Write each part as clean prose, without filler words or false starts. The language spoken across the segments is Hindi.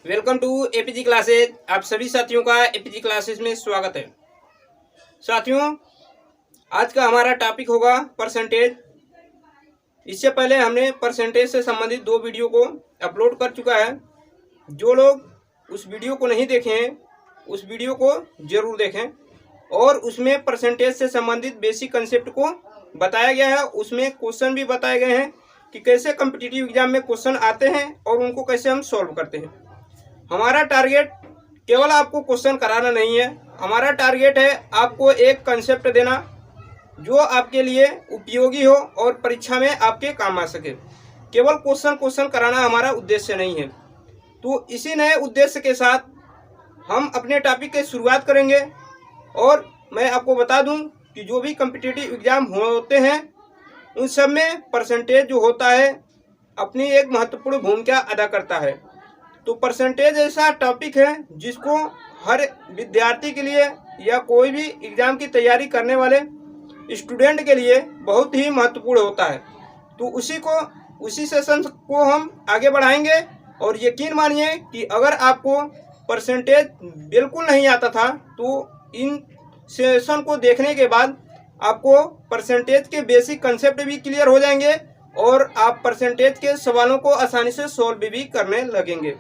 Welcome to APG classes. आप सभी साथियों का एपीजी क्लासेज में स्वागत है। साथियों, आज का हमारा टॉपिक होगा परसेंटेज। इससे पहले हमने परसेंटेज से संबंधित 2 वीडियो को अपलोड कर चुका है। जो लोग उस वीडियो को नहीं देखे हैं उस वीडियो को जरूर देखें, और उसमें परसेंटेज से संबंधित बेसिक कंसेप्ट को बताया गया है। उसमें क्वेश्चन भी बताए गए हैं कि कैसे कॉम्पिटिटिव एग्जाम में क्वेश्चन आते हैं और उनको कैसे हम सॉल्व करते हैं। हमारा टारगेट केवल आपको क्वेश्चन कराना नहीं है, हमारा टारगेट है आपको एक कंसेप्ट देना जो आपके लिए उपयोगी हो और परीक्षा में आपके काम आ सके। केवल क्वेश्चन कराना हमारा उद्देश्य नहीं है। तो इसी नए उद्देश्य के साथ हम अपने टॉपिक की शुरुआत करेंगे। और मैं आपको बता दूं कि जो भी कॉम्पिटिटिव एग्जाम होते हैं उन सब में परसेंटेज जो होता है अपनी एक महत्वपूर्ण भूमिका अदा करता है। तो परसेंटेज ऐसा टॉपिक है जिसको हर विद्यार्थी के लिए या कोई भी एग्ज़ाम की तैयारी करने वाले स्टूडेंट के लिए बहुत ही महत्वपूर्ण होता है। तो उसी सेशन को हम आगे बढ़ाएंगे। और यकीन मानिए कि अगर आपको परसेंटेज बिल्कुल नहीं आता था तो इन सेशन को देखने के बाद आपको परसेंटेज के बेसिक कंसेप्ट भी क्लियर हो जाएंगे और आप परसेंटेज के सवालों को आसानी से सॉल्व भी करने लगेंगे।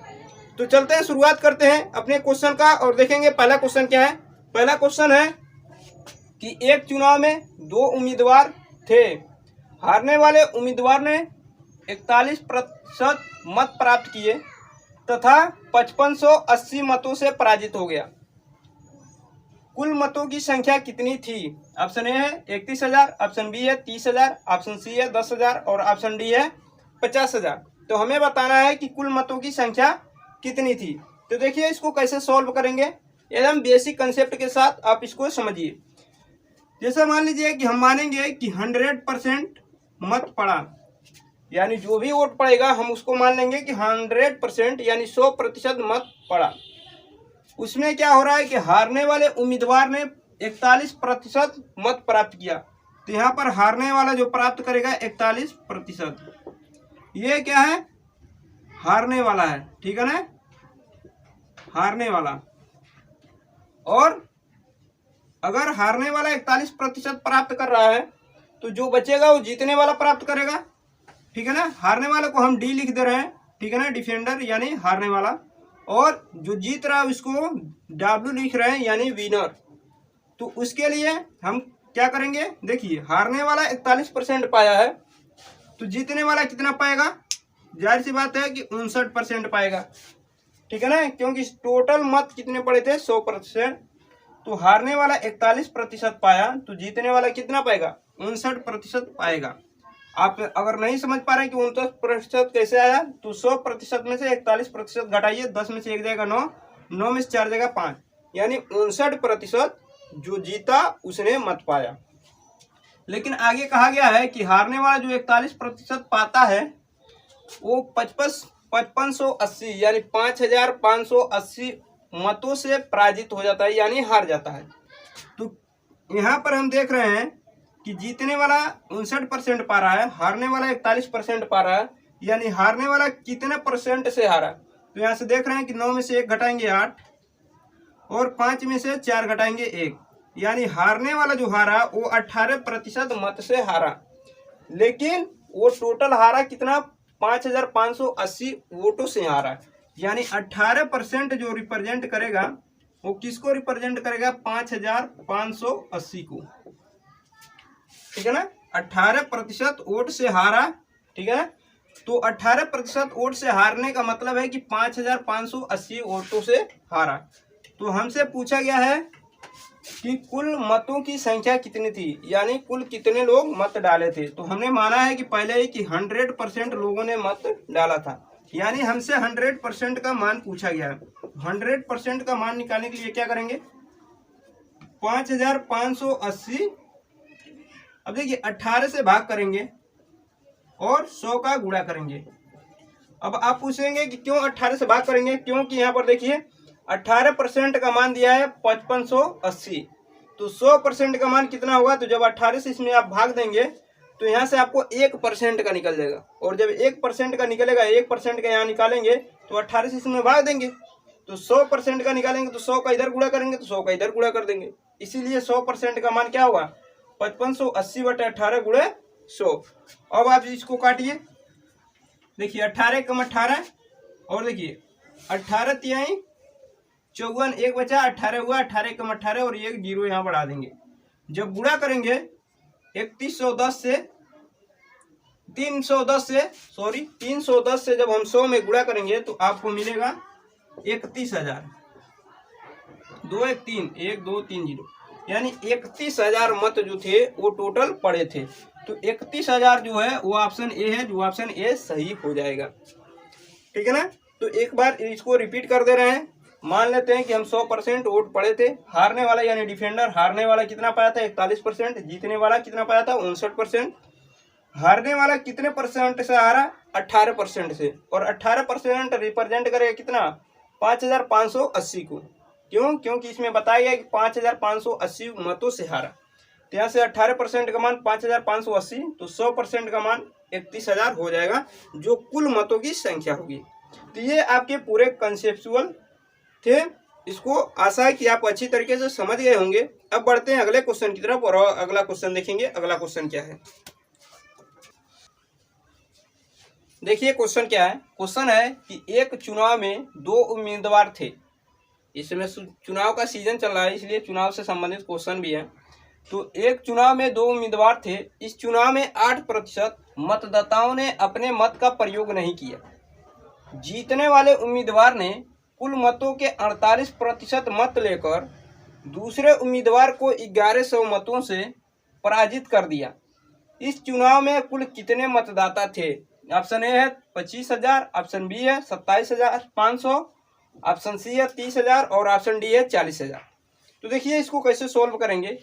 तो चलते हैं, शुरुआत करते हैं अपने क्वेश्चन का और देखेंगे पहला क्वेश्चन क्या है। पहला क्वेश्चन है कि एक चुनाव में 2 उम्मीदवार थे। हारने वाले उम्मीदवार ने 41% मत प्राप्त किए तथा 5580 मतों से पराजित हो गया। कुल मतों की संख्या कितनी थी? ऑप्शन ए है 31,000, ऑप्शन बी है 30,000, ऑप्शन सी है 10,000 और ऑप्शन डी है 50,000। तो हमें बताना है कि कुल मतों की संख्या कितनी थी। तो देखिए इसको कैसे सॉल्व करेंगे, एकदम बेसिक कंसेप्ट के साथ आप इसको समझिए। जैसे मान लीजिए कि हम मानेंगे कि 100% मत पड़ा, यानी जो भी वोट पड़ेगा हम उसको मान लेंगे कि 100% यानी 100% मत पड़ा। उसमें क्या हो रहा है कि हारने वाले उम्मीदवार ने 41% मत प्राप्त किया। तो यहाँ पर हारने वाला जो प्राप्त करेगा 41%, ये क्या है? हारने वाला है, ठीक है ना, हारने वाला। और अगर हारने वाला 41% प्राप्त कर रहा है तो जो बचेगा वो जीतने वाला प्राप्त करेगा, ठीक है ना। हारने वाले को हम डी लिख दे रहे हैं, ठीक है ना, डिफेंडर यानी हारने वाला, और जो जीत रहा है उसको डब्ल्यू लिख रहे हैं यानी विनर। तो उसके लिए हम क्या करेंगे, देखिए हारने वाला 41% पाया है तो जीतने वाला कितना पाएगा? जाहिर सी बात है कि 59% पाएगा, ठीक है ना, क्योंकि टोटल मत कितने पड़े थे? 100%। तो हारने वाला 41% पाया तो जीतने वाला कितना पाएगा? 59% पाएगा। आप अगर नहीं समझ पा रहे हैं कि 59% कैसे आया, तो 100% में से 41% घटाइए, 10 में से 1 जाएगा 9, 9 में से 4 जाएगा 5, यानी 59% जो जीता उसने मत पाया। लेकिन आगे कहा गया है कि हारने वाला जो 41% पाता है वो 5580 यानी 5580 मतों से पराजित हो जाता है, यानी हार जाता है। तो यहाँ पर हम देख रहे हैं कि जीतने वाला 59% पा रहा है, हारने वाला 41% पा रहा है, यानी हारने वाला कितने परसेंट से हारा? तो यहाँ से देख रहे हैं कि 9 में से 1 घटाएंगे 8 और 5 में से 4 घटाएंगे 1, यानी हारने वाला जो हारा वो 18% मत से हारा। लेकिन वो टोटल हारा कितना? 5580 वोटों से हारा, यानी 18% जो रिप्रेजेंट करेगा वो किसको रिप्रेजेंट करेगा? 5580 को, ठीक है ना। 18% वोट से हारा, ठीक है। तो 18% वोट से हारने का मतलब है कि 5580 वोटों से हारा। तो हमसे पूछा गया है कि कुल मतों की संख्या कितनी थी, यानी कुल कितने लोग मत डाले थे। तो हमने माना है कि पहले ही कि 100% लोगों ने मत डाला था, यानी हमसे 100% का मान पूछा गया है। 100% का मान निकालने के लिए क्या करेंगे? 5580, अब देखिए 18 से भाग करेंगे और 100 का गुणा करेंगे। अब आप पूछेंगे कि क्यों 18 से भाग करेंगे? क्योंकि यहाँ पर देखिए 18% का मान दिया है 5580, तो 100% का मान कितना होगा? तो जब 18 से इसमें आप भाग देंगे तो यहाँ से आपको 1% का निकल जाएगा, और जब 1% का निकलेगा, 1% का यहाँ निकालेंगे तो 18 से इसमें भाग देंगे, तो 100% का निकालेंगे तो 100 का इधर गुणा करेंगे तो 100 का इधर गुणा कर देंगे। इसीलिए 100% का मान क्या होगा 5580/18 गुणे 100। अब आप इसको काटिए, देखिए 18 कम 18 और देखिए 18 तिहाई 54, एक बचा 18 हुआ, 18 कम 18 और एक जीरो यहाँ बढ़ा देंगे। जब गुणा करेंगे 310 से जब हम 100 में गुणा करेंगे तो आपको मिलेगा 31,000। 2 1 3 1 2 3 0, यानी 31,000 मत जो थे वो टोटल पड़े थे। तो 31,000 जो है वो ऑप्शन ए है, जो ऑप्शन ए सही हो जाएगा। ठीक है ना। तो एक बार इसको रिपीट कर दे रहे हैं। मान लेते हैं कि हम 100% वोट पड़े थे। हारने वाला यानी डिफेंडर हारने वाला कितना पाया था 41%, जीतने वाला कितना पाया था 59%। हारने वाला कितने परसेंट से हारा 18% से, और 18% रिप्रेजेंट करेगा कितना 5,580 को। क्यों? क्योंकि इसमें बताया गया कि 5,580 मतों से हारा। तो यहाँ से 18% का मान 5,580, तो 100% का मान 31,000 हो जाएगा, जो कुल मतों की संख्या होगी। तो ये आपके पूरे कंसेप्चुअल थे। इसको आशा है कि आप अच्छी तरीके से समझ गए होंगे। अब बढ़ते हैं अगले क्वेश्चन की तरफ और अगला क्वेश्चन देखेंगे। अगला क्वेश्चन क्या है, देखिए क्वेश्चन क्या है। क्वेश्चन है कि एक चुनाव में 2 उम्मीदवार थे। इसमें चुनाव का सीजन चल रहा है, इसलिए चुनाव से संबंधित क्वेश्चन भी है। तो एक चुनाव में 2 उम्मीदवार थे। इस चुनाव में 8% मतदाताओं ने अपने मत का प्रयोग नहीं किया। जीतने वाले उम्मीदवार ने कुल मतों के 48% मत लेकर दूसरे उम्मीदवार को 1100 मतों से पराजित कर दिया। इस चुनाव में कुल कितने मतदाता थे? ऑप्शन ए है 25,000, ऑप्शन बी है 27,500, ऑप्शन सी है 30,000 और ऑप्शन डी है 40,000। तो देखिए इसको कैसे सोल्व करेंगे।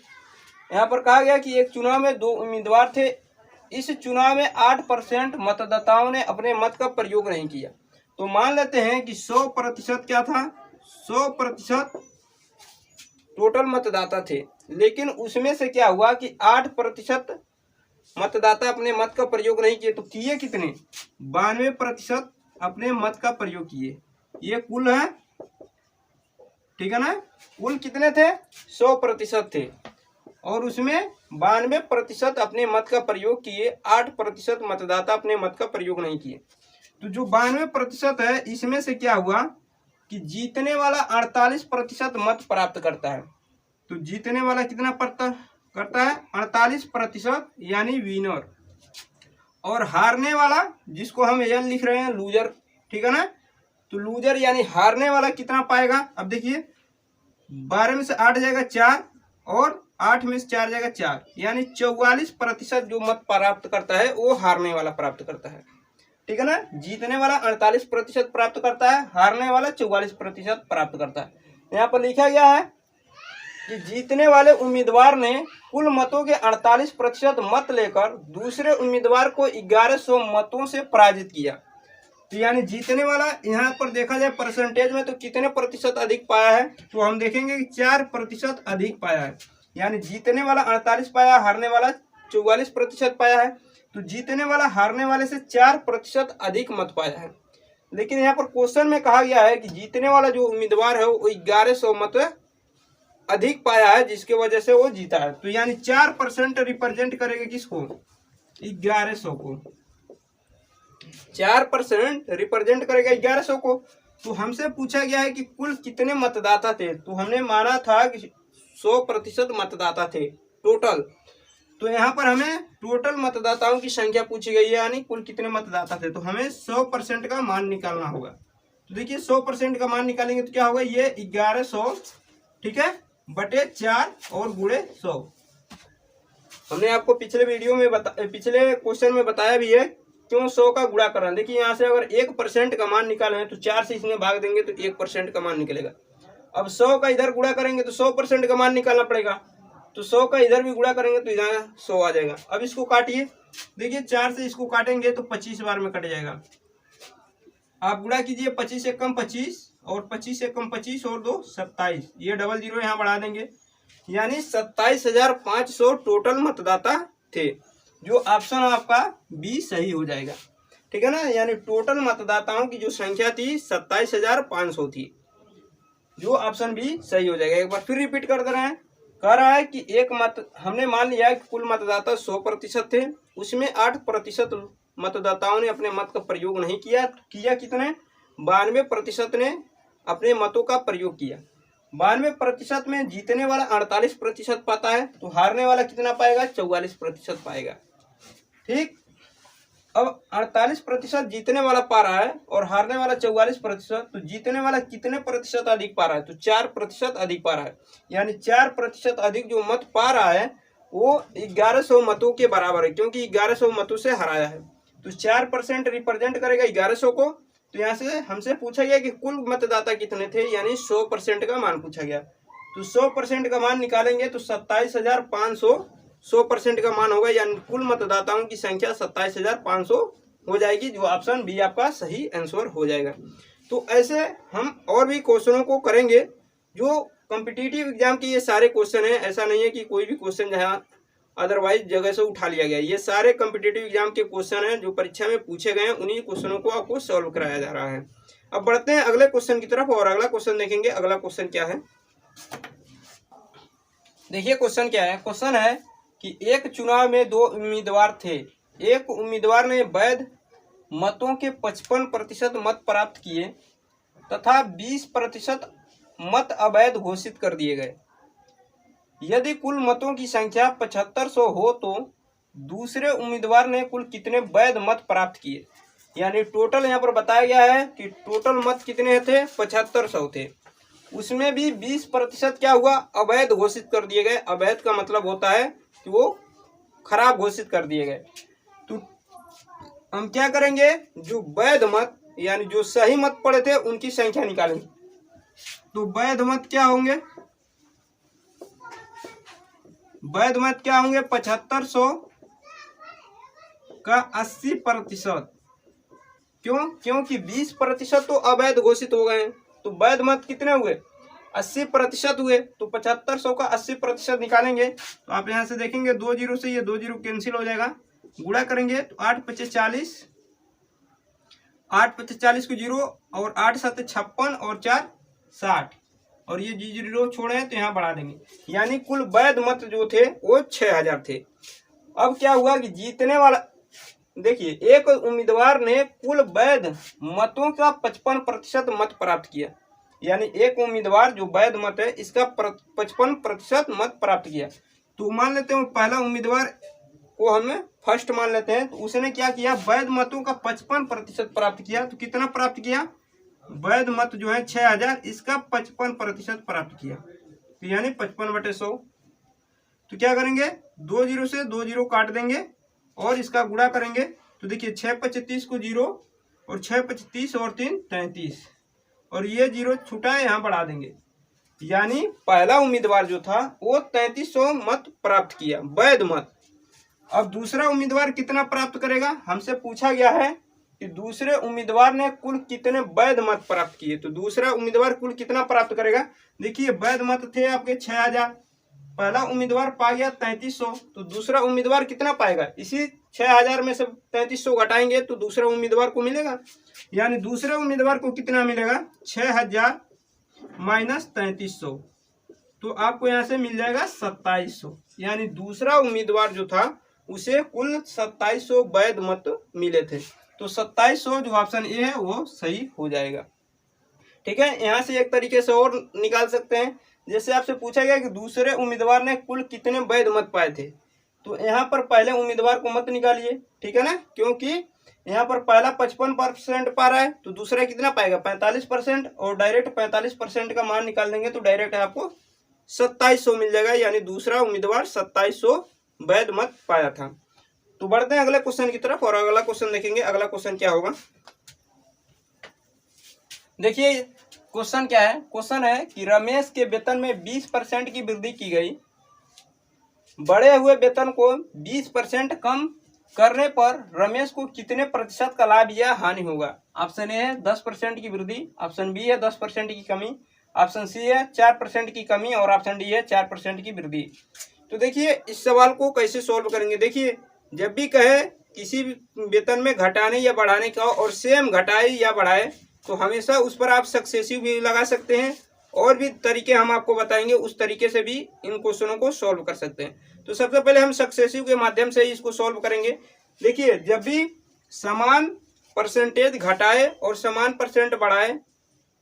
यहाँ पर कहा गया कि एक चुनाव में 2 उम्मीदवार थे। इस चुनाव में 8% मतदाताओं ने अपने मत का प्रयोग नहीं किया। तो मान लेते हैं कि 100% क्या था, 100% टोटल मतदाता थे, लेकिन उसमें से क्या हुआ कि 8% मतदाता अपने मत का प्रयोग नहीं किए। तो किए कितने 92% अपने मत का प्रयोग किए। ये कुल है, ठीक है ना। कुल कितने थे 100% थे और उसमें 92% अपने मत का प्रयोग किए, 8% मतदाता अपने मत का प्रयोग नहीं किए। तो जो 92% है इसमें से क्या हुआ कि जीतने वाला 48% मत प्राप्त करता है। तो जीतने वाला कितना करता है 48%, यानी विनर। और हारने वाला, जिसको हम एल लिख रहे हैं लूजर, ठीक है ना। तो लूजर यानी हारने वाला कितना पाएगा? अब देखिए 12 में से 8 जाएगा 4 और 8 में से 4 जाएगा 4, यानी 44% जो मत प्राप्त करता है वो हारने वाला प्राप्त करता है। ठीक है ना। जीतने वाला 48% प्राप्त करता है, हारने वाला 44% प्राप्त करता है। यहाँ पर लिखा गया है कि जीतने वाले उम्मीदवार ने कुल मतों के 48% मत लेकर दूसरे उम्मीदवार को 1100 मतों से पराजित किया। तो यानी जीतने वाला यहाँ पर देखा जाए परसेंटेज में तो कितने प्रतिशत अधिक पाया है, तो हम देखेंगे कि 4% अधिक पाया है। यानी जीतने वाला 48 पाया, हारने वाला 44% पाया है। तो जीतने वाला हारने वाले से 4% अधिक मत पाया है। लेकिन यहाँ पर क्वेश्चन में कहा गया है कि जीतने वाला जो उम्मीदवार है वो 1100 मत अधिक पाया है, जिसके वजह से वो जीता है। तो यानी 4% रिप्रेजेंट करेगा किसको 1100 को, 4% रिप्रेजेंट करेगा 1100 को। तो हमसे पूछा गया है कि कुल कितने मतदाता थे, तो हमने माना था कि 100% मतदाता थे टोटल। तो यहाँ पर हमें टोटल मतदाताओं की संख्या पूछी गई है, यानी कुल कितने मतदाता थे। तो हमें 100% का मान निकालना होगा। तो देखिए 100% का मान निकालेंगे तो क्या होगा, ये 1100, ठीक है, बटे 4 और गुणे 100। हमने आपको पिछले वीडियो में पिछले क्वेश्चन में बताया भी है क्यों 100 का गुणा करना। देखिए यहाँ से अगर 1% का मान निकालें तो 4 से इसमें भाग देंगे तो 1% का मान निकलेगा। अब 100 का इधर गुणा करेंगे तो 100% का मान निकालना पड़ेगा। तो 100 का इधर भी गुणा करेंगे तो इधर 100 आ जाएगा। अब इसको काटिए, देखिए 4 से इसको काटेंगे तो 25 बार में कट जाएगा। आप गुणा कीजिए, 25 से कम 25 और 25 से कम 25 और 2 27, ये डबल जीरो यहाँ बढ़ा देंगे, यानी 27,500 टोटल मतदाता थे। जो ऑप्शन आपका बी सही हो जाएगा। ठीक है ना। यानी टोटल मतदाताओं की जो संख्या थी 27,500 थी, जो ऑप्शन बी सही हो जाएगा। एक बार फिर रिपीट कर दे रहे हैं। कह रहा है कि एक मत हमने मान लिया कि कुल मतदाता 100% थे, उसमें 8% मतदाताओं ने अपने मत का प्रयोग नहीं किया। कितने? 92% ने अपने मतों का प्रयोग किया। 92% में जीतने वाला 48% पाता है, तो हारने वाला कितना पाएगा? 44% पाएगा। ठीक, अब 48% जीतने वाला पा रहा है और हारने वाला 44%, तो जीतने वाला कितने प्रतिशत अधिक पा रहा है? तो 4% अधिक पा रहा है। यानी 4% अधिक जो मत पा रहा है वो 1100 मतों के बराबर है, क्योंकि 1100 मतों से हराया है। तो 4% रिप्रेजेंट करेगा 1100 को। तो यहाँ से हमसे पूछा गया कि कुल मतदाता कितने थे, यानी 100% का मान पूछा गया। तो 100% का मान निकालेंगे तो 27,500 100% का मान होगा, यानी कुल मतदाताओं की संख्या 27,500 हो जाएगी, जो ऑप्शन बी आपका सही आंसर हो जाएगा। तो ऐसे हम और भी क्वेश्चनों को करेंगे जो कॉम्पिटिटिव एग्जाम के ये सारे क्वेश्चन हैं। ऐसा नहीं है कि कोई भी क्वेश्चन जहाँ अदरवाइज जगह से उठा लिया गया। ये सारे कॉम्पिटिटिव एग्जाम के क्वेश्चन हैं जो परीक्षा में पूछे गए हैं, उन्हीं क्वेश्चनों को आपको सॉल्व कराया जा रहा है। अब बढ़ते हैं अगले क्वेश्चन की तरफ और अगला क्वेश्चन देखेंगे। अगला क्वेश्चन क्या है, देखिए क्वेश्चन क्या है। क्वेश्चन है कि एक चुनाव में 2 उम्मीदवार थे। एक उम्मीदवार ने वैध मतों के 55% मत प्राप्त किए तथा 20% मत अवैध घोषित कर दिए गए। यदि कुल मतों की संख्या 7500 हो तो दूसरे उम्मीदवार ने कुल कितने वैध मत प्राप्त किए। यानी टोटल यहाँ पर बताया गया है कि टोटल मत कितने थे? 7500 थे। उसमें भी 20% क्या हुआ? अवैध घोषित कर दिए गए। अवैध का मतलब होता है कि वो खराब घोषित कर दिए गए। तो हम क्या करेंगे, जो वैध मत यानी जो सही मत पड़े थे उनकी संख्या निकालेंगे। तो वैध मत क्या होंगे? वैध मत क्या होंगे? 7500 का 80%। क्यों? क्योंकि 20% तो अवैध घोषित हो गए हैं। तो वैध मत कितने हुए? 80% हुए। तो 7500 का 80% निकालेंगे तो आप यहाँ से देखेंगे 2 जीरो से ये 2 जीरो कैंसिल हो जाएगा। गुणा करेंगे तो 8 पचे 40, 8 पचे 40 को जीरो और 8 7 56 और 4 60 और ये जीरो छोड़े हैं तो यहाँ बढ़ा देंगे। यानी कुल वैध मत जो थे वो 6000 थे। अब क्या हुआ कि जीतने वाला, देखिए एक उम्मीदवार ने कुल वैध मतों का 55% मत प्राप्त किया। यानी एक उम्मीदवार जो वैध मत है इसका 55% मत प्राप्त किया। तो मान लेते हैं पहला उम्मीदवार को हमें फर्स्ट मान लेते हैं। तो उसने क्या किया? वैध मतों का 55% प्राप्त किया। तो कितना प्राप्त किया? वैध मत जो है 6000, इसका 55% प्राप्त किया। तो यानी 55/100। तो क्या करेंगे? 2 जीरो से 2 जीरो काट देंगे और इसका गुणा करेंगे। तो देखिए 6 पचे 30 को जीरो और 6 पचे 30 और 3 33 और ये जीरो छूटा है, यहाँ बढ़ा देंगे। यानी पहला उम्मीदवार जो था वो 3300 मत प्राप्त किया, वैध मत। अब दूसरा उम्मीदवार कितना प्राप्त करेगा? हमसे पूछा गया है कि दूसरे उम्मीदवार ने कुल कितने वैध मत प्राप्त किए। तो दूसरा उम्मीदवार कुल कितना प्राप्त करेगा? देखिए वैध मत थे आपके 6000, पहला उम्मीदवार पा गया 3300, तो दूसरा उम्मीदवार कितना पाएगा? इसी 6000 में से 3300 घटाएंगे तो दूसरा उम्मीदवार को मिलेगा। यानी दूसरे उम्मीदवार को कितना मिलेगा? 6000 माइनस 3300, तो आपको यहाँ से मिल जाएगा 2700। यानी दूसरा उम्मीदवार जो था उसे कुल 2700 वैध मत मिले थे। तो 2700 जो ऑप्शन ए है वो सही हो जाएगा। ठीक है, यहाँ से एक तरीके से और निकाल सकते हैं। जैसे आपसे पूछा गया कि दूसरे उम्मीदवार ने कुल कितने वैध मत पाए थे, तो यहाँ पर पहले उम्मीदवार को मत निकालिए। ठीक है ना, क्योंकि यहाँ पर पहला 55% पा रहा है तो दूसरा कितना पाएगा? 45%, और डायरेक्ट 45% का मान निकाल देंगे तो डायरेक्ट आपको 2700 मिल जाएगा। यानी दूसरा उम्मीदवार 2700 वैध मत पाया था। तो बढ़ते हैं अगले क्वेश्चन की तरफ और अगला क्वेश्चन देखेंगे। अगला क्वेश्चन क्या होगा, देखिए क्वेश्चन क्या है। क्वेश्चन है कि रमेश के वेतन में 20% की वृद्धि की गई। बढ़े हुए वेतन को 20% कम करने पर रमेश को कितने प्रतिशत का लाभ या हानि होगा? ऑप्शन ए है 10% की वृद्धि, ऑप्शन बी है 10% की कमी, ऑप्शन सी है 4% की कमी और ऑप्शन डी है 4% की वृद्धि। तो देखिए इस सवाल को कैसे सॉल्व करेंगे। देखिए जब भी कहे किसी भी वेतन में घटाने या बढ़ाने का और सेम घटाए या बढ़ाए तो हमेशा उस पर आप सक्सेसिव भी लगा सकते हैं, और भी तरीके हम आपको बताएंगे, उस तरीके से भी इन क्वेश्चनों को सॉल्व कर सकते हैं। तो सबसे पहले हम सक्सेसिव के माध्यम से ही इसको सॉल्व करेंगे। देखिए, जब भी समान परसेंटेज घटाए और समान परसेंट बढ़ाए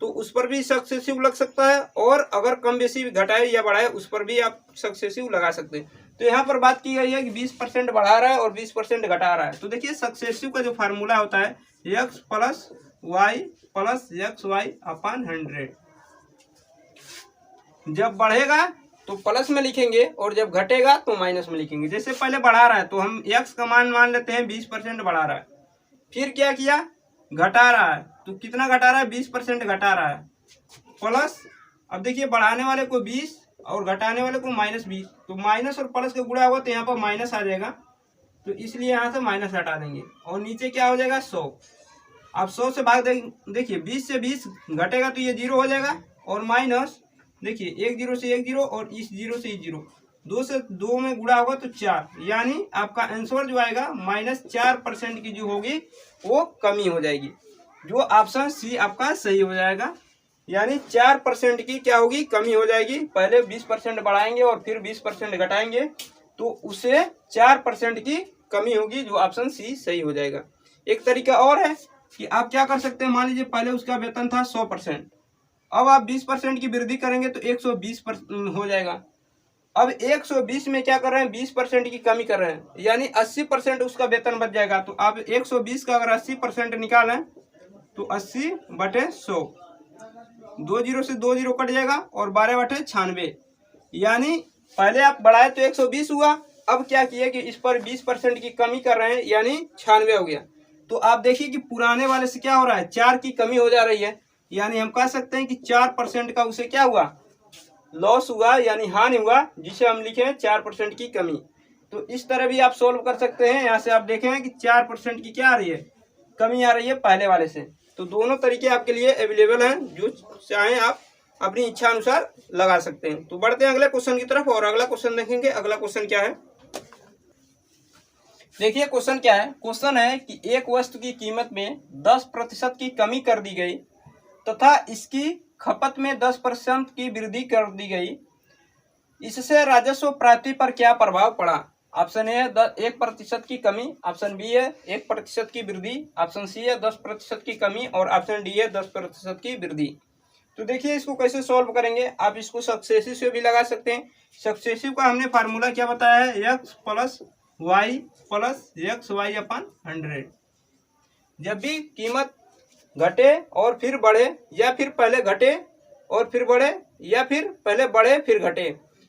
तो उस पर भी सक्सेसिव लग सकता है, और अगर कम बेसी घटाए या बढ़ाए उस पर भी आप सक्सेसिव लगा सकते हैं। तो यहाँ पर बात की गई है कि 20% बढ़ा रहा है और 20% घटा रहा है। तो देखिए, सक्सेसिव का जो फार्मूला होता है x plus y plus x y अपन 100। जब बढ़ेगा तो प्लस में लिखेंगे और जब घटेगा तो माइनस में लिखेंगे। जैसे पहले बढ़ा रहा है तो हम x का मान लेते हैं 20% बढ़ा रहा है, फिर क्या किया, घटा रहा है, तो कितना घटा रहा है, 20% घटा रहा है, प्लस अब देखिए बढ़ाने वाले को 20 और घटाने वाले को -20, तो माइनस और प्लस का गुणा हुआ तो यहाँ पर माइनस आ जाएगा, तो इसलिए यहाँ से माइनस हटा देंगे और नीचे क्या हो जाएगा 100। अब 100 से भाग देंगे, देखिए 20 से 20 घटेगा तो ये 0 हो जाएगा, और माइनस देखिए 1 0 से 1 0 और इस 0 से 0, 2 से 2 में गुणा होगा तो 4, यानी आपका आंसर जो आएगा -4% की जो होगी वो कमी हो जाएगी। जो ऑप्शन सी आपका सही हो जाएगा, यानी 4% की क्या होगी, कमी हो जाएगी। पहले 20% बढ़ाएंगे और फिर 20% घटाएंगे तो उसे 4% की कमी होगी, जो ऑप्शन सी सही हो जाएगा। एक तरीका और है कि आप क्या कर सकते हैं, मान लीजिए पहले उसका वेतन था 100%, अब आप 20% की वृद्धि करेंगे तो 120% हो जाएगा। अब 120 में क्या कर रहे हैं, 20% की कमी कर रहे हैं, यानी 80% उसका वेतन बच जाएगा। तो आप 120 का अगर 80% निकालें तो 80/100, 2 0 से 2 0 कट जाएगा और 12/96, यानी पहले आप बढ़ाए तो 120 हुआ, अब क्या किए कि इस पर 20% की कमी कर रहे हैं, यानी 96 हो गया। तो आप देखिए कि पुराने वाले से क्या हो रहा है, 4 की कमी हो जा रही है, यानी हम कह सकते हैं कि 4% का उसे क्या हुआ, लॉस हुआ, यानी हानि हुआ, जिसे हम लिखे 4% की कमी। तो इस तरह भी आप सोल्व कर सकते हैं। यहाँ से आप देखें कि 4% की क्या आ रही है, कमी आ रही है पहले वाले से। तो दोनों तरीके आपके लिए अवेलेबल हैं, जो चाहें आप अपनी इच्छा अनुसार लगा सकते हैं। तो बढ़ते हैं अगले क्वेश्चन की तरफ, और अगला क्वेश्चन देखेंगे। अगला क्वेश्चन क्या है, देखिए क्वेश्चन क्या है। क्वेश्चन है कि एक वस्तु की कीमत में 10% की कमी कर दी गई तथा इसकी खपत में 10% की वृद्धि कर दी गई, इससे राजस्व प्राप्ति पर क्या प्रभाव पड़ा। ऑप्शन ए है 1% की कमी, ऑप्शन बी है 1% की वृद्धि, ऑप्शन सी है 10% की कमी, और ऑप्शन डी है 10% की वृद्धि। तो देखिए इसको कैसे सॉल्व करेंगे। आप इसको सक्सेसिव से भी लगा सकते हैं। सक्सेसिव का हमने फार्मूला क्या बताया है, x plus y plus x y अपन 100। जब भी कीमत घटे और फिर बढ़े, या फिर पहले घटे और फिर बढ़े, या फिर पहले बढ़े फिर घटे,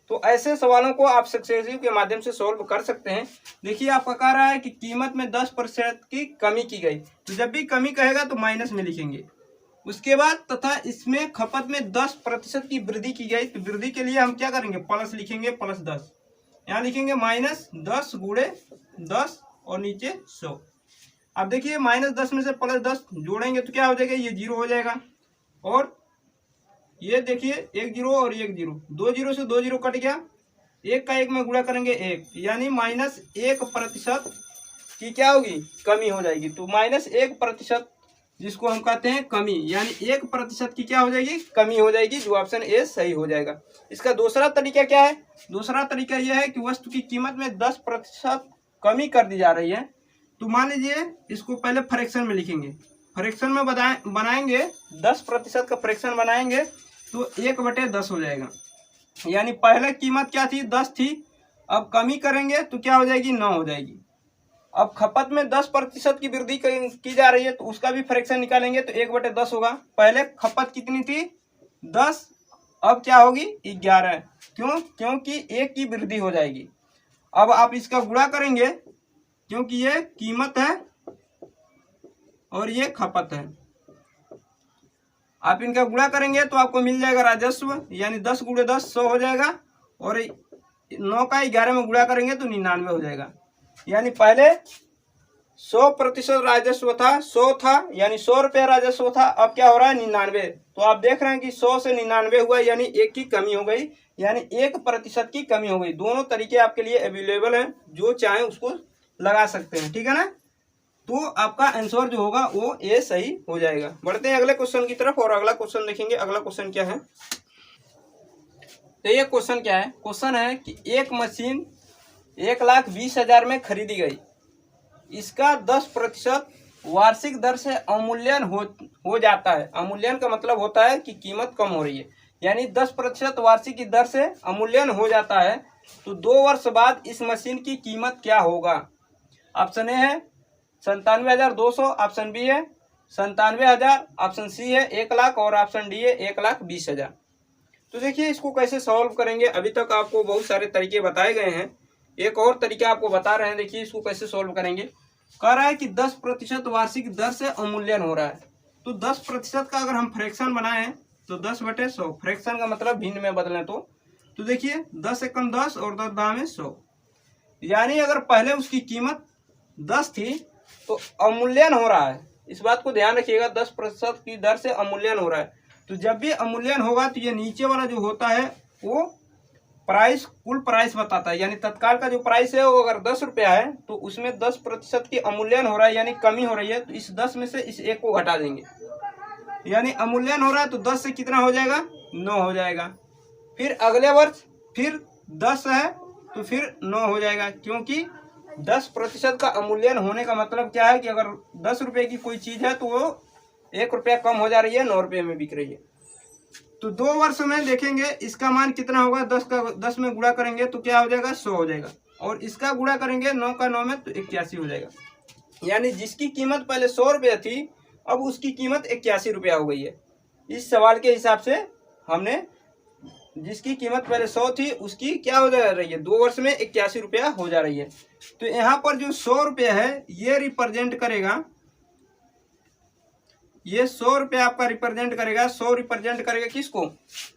तो ऐसे सवालों को आप सक्सेसिव के माध्यम से सॉल्व कर सकते हैं। देखिए आपका कह रहा है कि कीमत में 10% की कमी की गई, तो जब भी कमी कहेगा तो माइनस में लिखेंगे। उसके बाद तथा इसमें खपत में 10% की वृद्धि की गई, तो वृद्धि के लिए हम क्या करेंगे, प्लस लिखेंगे, प्लस 10, यहाँ लिखेंगे -10 गुणे 10 और नीचे 100। अब देखिए -10 में से +10 जोड़ेंगे तो क्या हो जाएगा, ये 0 हो जाएगा, और ये देखिए 1 0 और 1 0, 2 0 से 2 0 कट गया, 1 का 1 में गुणा करेंगे 1, यानी -1% की क्या होगी, कमी हो जाएगी। तो -1% जिसको हम कहते हैं कमी, यानी 1% की क्या हो जाएगी, कमी हो जाएगी, जो ऑप्शन ए सही हो जाएगा। इसका दूसरा तरीका क्या है, दूसरा तरीका यह है कि वस्तु की कीमत में 10% कमी कर दी जा रही है। तो मान लीजिए इसको पहले फ्रैक्शन में लिखेंगे, फ्रैक्शन में बनाएंगे 10% का फ्रैक्शन बनाएंगे तो 1/10 हो जाएगा, यानी पहले कीमत क्या थी, 10 थी, अब कमी करेंगे तो क्या हो जाएगी, 9 हो जाएगी। अब खपत में 10% की वृद्धि की जा रही है, तो उसका भी फ्रैक्शन निकालेंगे तो 1/10 होगा। पहले खपत कितनी थी, 10, अब क्या होगी, 11। क्यों, क्योंकि 1 की वृद्धि हो जाएगी। अब आप इसका गुणा करेंगे, क्योंकि ये कीमत है और ये खपत है। आप इनका गुणा करेंगे तो आपको मिल जाएगा राजस्व, यानी 10 गुणे 10 100 हो जाएगा, और 9 का 11 में गुणा करेंगे तो 99 हो जाएगा। यानी पहले 100% राजस्व था, 100 था, यानी 100 रुपये राजस्व था, अब क्या हो रहा है, 99। तो आप देख रहे हैं कि 100 से 99 हुआ, यानी 1 की कमी हो गई, यानी 1% की कमी हो गई। दोनों तरीके आपके लिए अवेलेबल हैं, जो चाहें उसको लगा सकते हैं, ठीक है ना। तो आपका आंसर जो होगा वो ए सही हो जाएगा। बढ़ते हैं अगले क्वेश्चन की तरफ और अगला क्वेश्चन देखेंगे। अगला क्वेश्चन क्या है, तो ये क्वेश्चन क्या है, क्वेश्चन है कि एक मशीन 1,20,000 में खरीदी गई, इसका 10% वार्षिक दर से अवमूल्यन हो जाता है। अवमूल्यन का मतलब होता है कि कीमत कम हो रही है, यानी 10% वार्षिक की दर से अवमूल्यन हो जाता है। तो 2 वर्ष बाद इस मशीन की कीमत क्या होगा। ऑप्शन ए है 97,200, ऑप्शन बी है 97,000, ऑप्शन सी है 1,00,000 और ऑप्शन डी है 1,20,000। तो देखिए इसको कैसे सॉल्व करेंगे। अभी तक आपको बहुत सारे तरीके बताए गए हैं, एक और तरीका आपको बता रहे हैं। देखिए इसको कैसे सॉल्व करेंगे। कह रहा है कि 10% वार्षिक दर से अवमूल्यन हो रहा है। तो 10% का अगर हम फ्रैक्शन बनाएं तो 10/100, फ्रैक्शन का मतलब भिन्न में बदलें तो देखिए 10 एकम 10 और 10 भाग में 100, यानी अगर पहले उसकी कीमत 10 थी तो अवमूल्यन हो रहा है। इस बात को ध्यान रखिएगा, 10% की दर से अवमूल्यन हो रहा है। तो जब भी अवमूल्यन होगा तो ये नीचे वाला जो होता है वो प्राइस, कुल प्राइस बताता है, यानी तत्काल का जो प्राइस है वो अगर 10 रुपया है तो उसमें 10% की अवमूल्यन हो रहा है, यानी कमी हो रही है। तो इस 10 में से इस 1 को घटा देंगे, यानी अवमूल्यन हो रहा है तो 10 से कितना हो जाएगा, 9 हो जाएगा। फिर अगले वर्ष फिर 10 है तो फिर 9 हो जाएगा, क्योंकि 10% का अवमूल्यन होने का मतलब क्या है कि अगर 10 रुपये की कोई चीज़ है तो वो 1 रुपया कम हो जा रही है, 9 रुपये में बिक रही है। तो 2 वर्ष में देखेंगे इसका मान कितना होगा, 10 का 10 में गुणा करेंगे तो क्या हो जाएगा, 100 हो जाएगा, और इसका गुणा करेंगे 9 का 9 में तो 81 हो जाएगा। यानी जिसकी कीमत पहले 100 रुपया थी अब उसकी कीमत 81 रुपया हो गई है। इस सवाल के हिसाब से हमने जिसकी कीमत पहले 100 थी उसकी क्या हो जा रही है, 2 वर्ष में 81 रुपया हो जा रही है। तो यहाँ पर जो 100 रुपया है ये रिप्रेजेंट करेगा, ये 100 रुपया आपका रिप्रेजेंट करेगा, 100 रिप्रेजेंट करेगा किसको,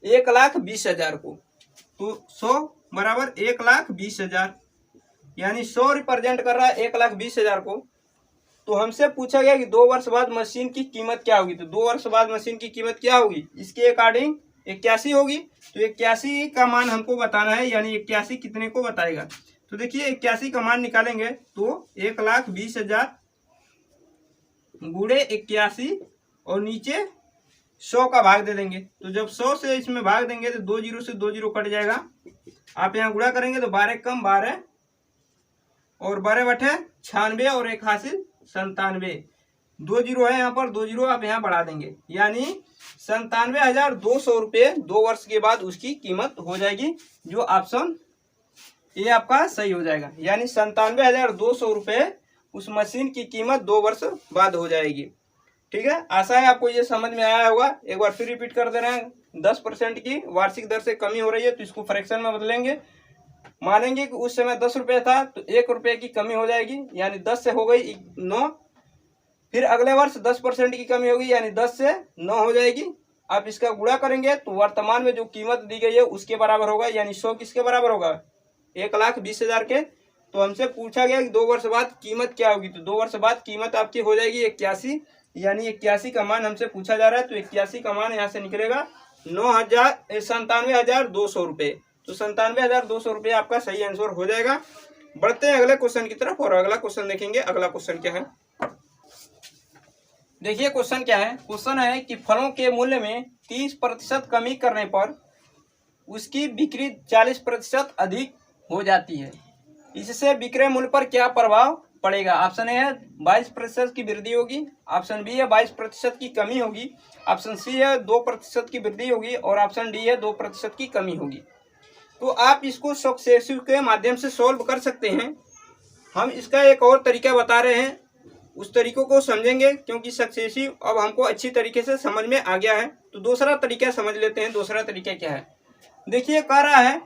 1,20,000 को। तो 100 बराबर 1,20,000, यानी 100 रिप्रेजेंट कर रहा है 1,20,000 को। तो हमसे पूछा गया कि 2 वर्ष बाद मशीन की कीमत क्या होगी। तो 2 वर्ष बाद मशीन की कीमत क्या होगी, इसके अकॉर्डिंग 81 होगी। तो 81 का मान हमको बताना है, यानी 81 कितने को बताएगा। तो देखिए 81 का मान निकालेंगे तो 1,20,000 गुणे 81 और नीचे 100 का भाग दे देंगे। तो जब 100 से इसमें भाग देंगे तो 2 जीरो से 2 जीरो कट जाएगा। आप यहाँ गुणा करेंगे तो 12 कम 12 और 12/96 और 1 हासिल 97। 2 जीरो है यहाँ पर, 2 जीरो आप यहाँ बढ़ा देंगे, यानी 97,200 रुपये 2 वर्ष के बाद उसकी कीमत हो जाएगी, जो ऑप्शन ये आपका सही हो जाएगा। यानी 97,200 रुपये उस मशीन की कीमत 2 वर्ष बाद हो जाएगी। ठीक है, आशा है आपको ये समझ में आया होगा। एक बार फिर रिपीट कर दे रहे हैं, 10% की वार्षिक दर से कमी हो रही है तो इसको फ्रैक्शन में बदलेंगे। मानेंगे कि उस समय 10 रुपये था तो 1 रुपये की कमी हो जाएगी, यानी 10 से हो गई 9। फिर अगले वर्ष 10% की कमी होगी, यानी 10 से 9 हो जाएगी। आप इसका गुणा करेंगे तो वर्तमान में जो कीमत दी गई है उसके बराबर होगा, यानी 100 किसके बराबर होगा, 1,20,000 के। तो हमसे पूछा गया कि 2 वर्ष बाद कीमत क्या होगी। तो 2 वर्ष बाद कीमत आपकी हो जाएगी 81, यानी 81 का मान हमसे पूछा जा रहा है। तो 81 का मान यहाँ से निकलेगा 97,200 रुपये। तो 97,200 रुपये आपका सही आंसर हो जाएगा। बढ़ते हैं अगले क्वेश्चन की तरफ और अगला क्वेश्चन देखेंगे। अगला क्वेश्चन क्या है, देखिए क्वेश्चन क्या है। क्वेश्चन है कि फलों के मूल्य में 30% कमी करने पर उसकी बिक्री 40% अधिक हो जाती है, इससे विक्रय मूल्य पर क्या प्रभाव पड़ेगा। ऑप्शन ए है 22% की वृद्धि होगी, ऑप्शन बी है 22% की कमी होगी, ऑप्शन सी है 2% की वृद्धि होगी और ऑप्शन डी है 2% की कमी होगी। तो आप इसको सक्सेसिव के माध्यम से सॉल्व कर सकते हैं। हम इसका एक और तरीका बता रहे हैं, उस तरीकों को समझेंगे, क्योंकि सक्सेसिव अब हमको अच्छी तरीके से समझ में आ गया है। तो दूसरा तरीका समझ लेते हैं। दूसरा तरीका क्या है, देखिए कह रहा है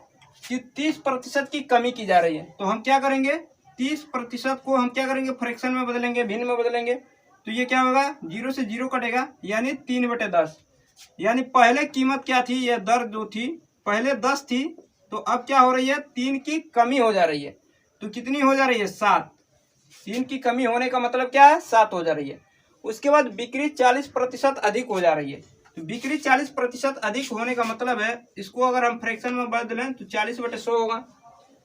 कि 30% की कमी की जा रही है। तो हम क्या करेंगे, 30% को हम क्या करेंगे, फ्रैक्शन में बदलेंगे, भिन्न में बदलेंगे। तो ये क्या होगा, 0 से 0 कटेगा, यानी 3/10। यानी पहले कीमत क्या थी, ये दर जो थी पहले 10 थी, तो अब क्या हो रही है, 3 की कमी हो जा रही है। तो कितनी हो जा रही है, 7। 3 की कमी होने का मतलब क्या है, 7 हो जा रही है। उसके बाद बिक्री 40% अधिक हो जा रही है। तो बिक्री 40% अधिक होने का मतलब है, इसको अगर हम फ्रैक्शन में बदलें तो 40/100 होगा,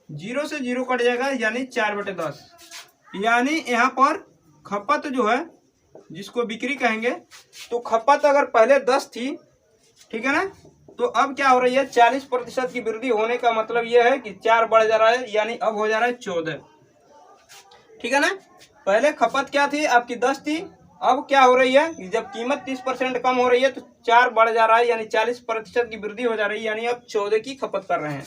0 से 0 कट जाएगा, यानी 4/10। यानी यहाँ पर खपत जो है जिसको बिक्री कहेंगे, तो खपत अगर पहले 10 थी, ठीक है ना, तो अब क्या हो रही है 40% की वृद्धि होने का मतलब यह है कि 4 बढ़ जा रहा है, यानी अब हो जा रहा है 14। ठीक है ना, पहले खपत क्या थी आपकी 10 थी, अब क्या हो रही है जब कीमत 30% कम हो रही है तो 4 बढ़ जा रहा है, यानी 40% की वृद्धि हो जा रही है, यानी अब 14 की खपत कर रहे हैं।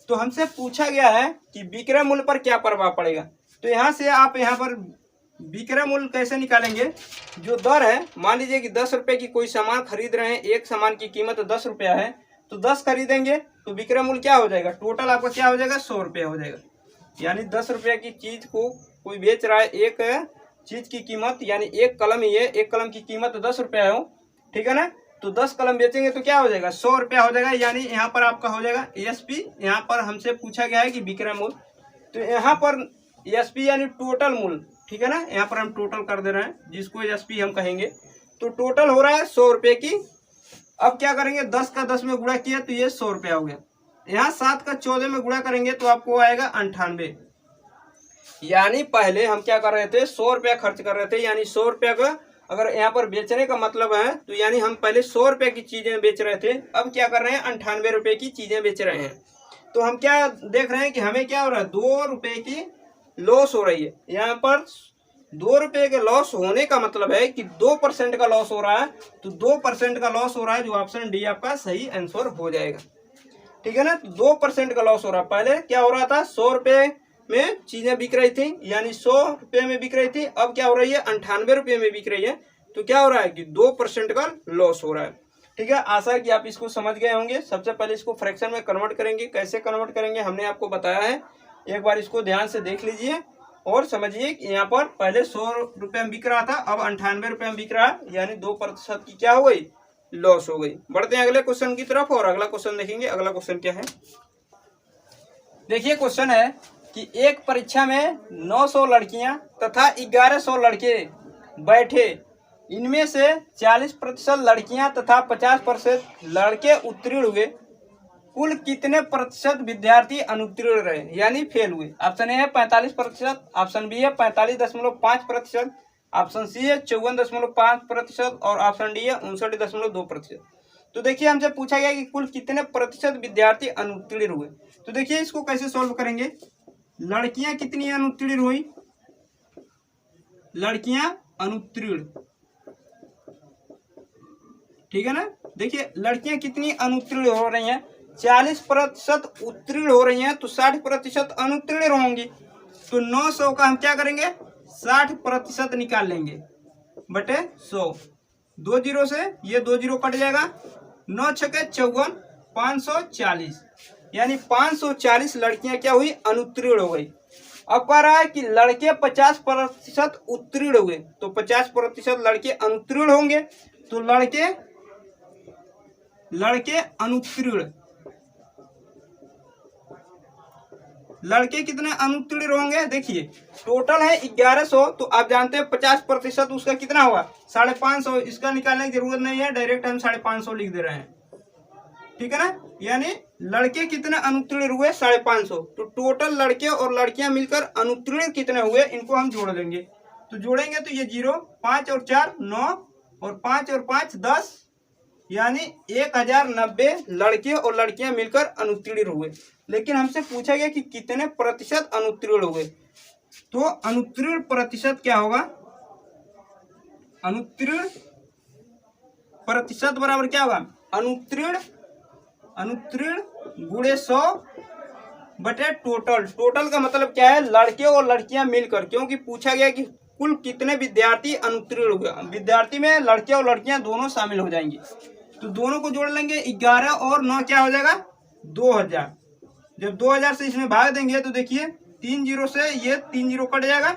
तो हमसे पूछा गया है कि विक्रय मूल्य पर क्या प्रभाव पड़ेगा। तो यहाँ से आप यहाँ पर विक्रय मूल्य कैसे निकालेंगे, जो दर है, मान लीजिए कि 10 रुपये की कोई सामान खरीद रहे हैं, एक सामान की कीमत 10 रुपया है, तो 10 खरीदेंगे तो विक्रय मूल्य क्या हो जाएगा, टोटल आपका क्या हो जाएगा 100 रुपया हो जाएगा। यानी 10 रुपये की चीज को कोई बेच रहा है, एक चीज की कीमत, यानी एक कलम ही है, एक कलम की कीमत 10 रुपया हो, ठीक है ना, तो 10 कलम बेचेंगे तो क्या हो जाएगा 100 रुपया हो जाएगा। यानी यहाँ पर आपका हो जाएगा एएसपी। यहाँ पर हमसे पूछा गया है कि विक्रय मूल्य, तो यहाँ पर एएसपी यानी टोटल मूल्य, ठीक है ना, यहाँ पर हम टोटल कर दे रहे हैं जिसको एएसपी हम कहेंगे। तो टोटल हो रहा है 100 रुपये की। अब क्या करेंगे, 10 का 10 में गुणा किया तो ये 100 रुपया हो गया। यहाँ 7 का 14 में गुणा करेंगे तो आपको आएगा 98। यानी पहले हम क्या कर रहे थे 100 रुपया खर्च कर रहे थे, यानी 100 रुपया का अगर यहाँ पर बेचने का मतलब है तो यानी हम पहले 100 रुपये की चीजें बेच रहे थे, अब क्या कर रहे हैं 98 रुपये की चीजें बेच रहे हैं। तो हम क्या देख रहे हैं कि हमें क्या हो रहा है 2 रुपये की लॉस हो रही है। यहाँ पर 2 रुपये के लॉस होने का मतलब है कि 2% का लॉस हो रहा है, तो 2% का लॉस हो रहा है, जो ऑप्शन डी आपका सही आंसर हो जाएगा। ठीक है ना, तो 2% का लॉस हो रहा है। पहले क्या हो रहा था 100 रुपये में चीजें बिक रही थी, यानी 100 रुपये में बिक रही थी, अब क्या हो रही है 98 रुपये में बिक रही है, तो क्या हो रहा है कि 2% का लॉस हो रहा है। ठीक है, आशा है कि आप इसको समझ गए होंगे। सबसे पहले इसको फ्रैक्शन में कन्वर्ट करेंगे, कैसे कन्वर्ट करेंगे हमने आपको बताया है, एक बार इसको ध्यान से देख लीजिए और समझिए कि यहाँ पर पहले 100 रुपये में बिक रहा था, अब 98 रुपये में बिक रहा है, यानी 2% की क्या हो गई लॉस हो गई। बढ़ते हैं अगले क्वेश्चन की तरफ और अगला क्वेश्चन देखेंगे। अगला क्वेश्चन क्या है, देखिए क्वेश्चन है कि एक परीक्षा में 900 लड़कियां तथा 1100 लड़के बैठे, इनमें से 40% लड़कियां तथा 50% लड़के उत्तीर्ण हुए, कुल कितने प्रतिशत विद्यार्थी अनुत्तीर्ण रहे यानी फेल हुए। ऑप्शन ए है 45%, ऑप्शन बी है 45.5%, ऑप्शन सी है 54.5% और ऑप्शन डी है 59.2%। तो देखिए हमसे पूछा गया कि कुल कितने प्रतिशत विद्यार्थी अनुत्तीर्ण हुए। तो देखिए इसको कैसे सॉल्व करेंगे, लड़कियां कितनी अनुत्तीर्ण हुई, लड़कियां अनुत्तीर्ण, ठीक है ना, देखिए लड़कियां कितनी अनुत्तीर्ण हो रही हैं, 40% उत्तीर्ण हो रही हैं, तो 60% अनुत्तीर्ण होंगी। तो 900 का हम क्या करेंगे 60% निकाल लेंगे बटे 100, 2 जीरो से ये 2 जीरो कट जाएगा, 9 छके 54, 540, यानी 540 लड़कियां क्या हुई अनुत्तीर्ण हो गई। अब कह रहा है कि लड़के 50% उत्तीर्ण हुए, तो 50% लड़के अनुत्तीर्ण होंगे, तो लड़के अनुत्तीर्ण, लड़के कितने अनुत्तीर्ण होंगे, देखिए टोटल है 1100, तो आप जानते हैं 50% उसका कितना होगा 550, इसका निकालने की जरूरत नहीं है, डायरेक्ट हम 550 लिख दे रहे हैं। ठीक है ना, यानी लड़के कितने अनुत्तीर्ण हुए 550, तो टोटल लड़के और लड़कियां मिलकर अनुत्तीर्ण कितने हुए इनको हम जोड़ देंगे। तो जोड़ेंगे तो ये 0, 5 और 4 9 और 5 और 5 10, यानी 1090 लड़के और लड़कियां मिलकर अनुत्तीर्ण हुए। लेकिन हमसे पूछा गया कि कितने प्रतिशत अनुत्तीर्ण हुए, तो अनुत्तीर्ण प्रतिशत क्या होगा, अनुत्तीर्ण प्रतिशत बराबर क्या होगा अनुत्तीर्ण गुणे 100 बटे टोटल। टोटल का मतलब क्या है लड़के और लड़कियां मिलकर, क्योंकि पूछा गया कि कुल कितने विद्यार्थी अनुत्तीर्ण हुए, विद्यार्थी में लड़के और लड़कियां दोनों शामिल हो जाएंगे, तो दोनों को जोड़ लेंगे, 11 और 9 क्या हो जाएगा 2000। जब 2000 से इसमें भाग देंगे तो देखिए 3 जीरो से ये 3 जीरो कट जाएगा,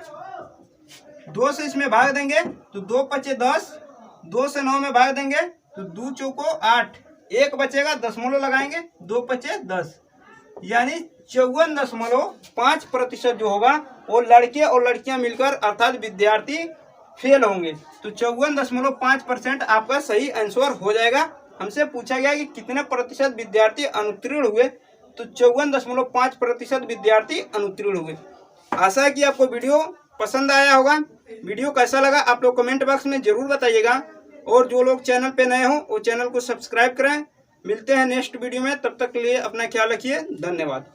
2 से इसमें भाग देंगे तो 2 पचे 10, 2 से 9 में भाग देंगे तो 2 चौको 8, 1 बचेगा, दशमलव लगाएंगे, 2 पचे 10, यानी 54.5% जो होगा वो लड़के और लड़कियां मिलकर अर्थात विद्यार्थी फेल होंगे। तो 54.5% आपका सही आंसर हो जाएगा। हमसे पूछा गया कि कितने प्रतिशत विद्यार्थी अनुत्तीर्ण हुए, तो 54.5% विद्यार्थी अनुत्तीर्ण हुए। आशा है कि आपको वीडियो पसंद आया होगा। वीडियो कैसा लगा आप लोग कमेंट बॉक्स में ज़रूर बताइएगा, और जो लोग चैनल पे नए हो वो चैनल को सब्सक्राइब करें। मिलते हैं नेक्स्ट वीडियो में, तब तक के लिए अपना ख्याल रखिए। धन्यवाद।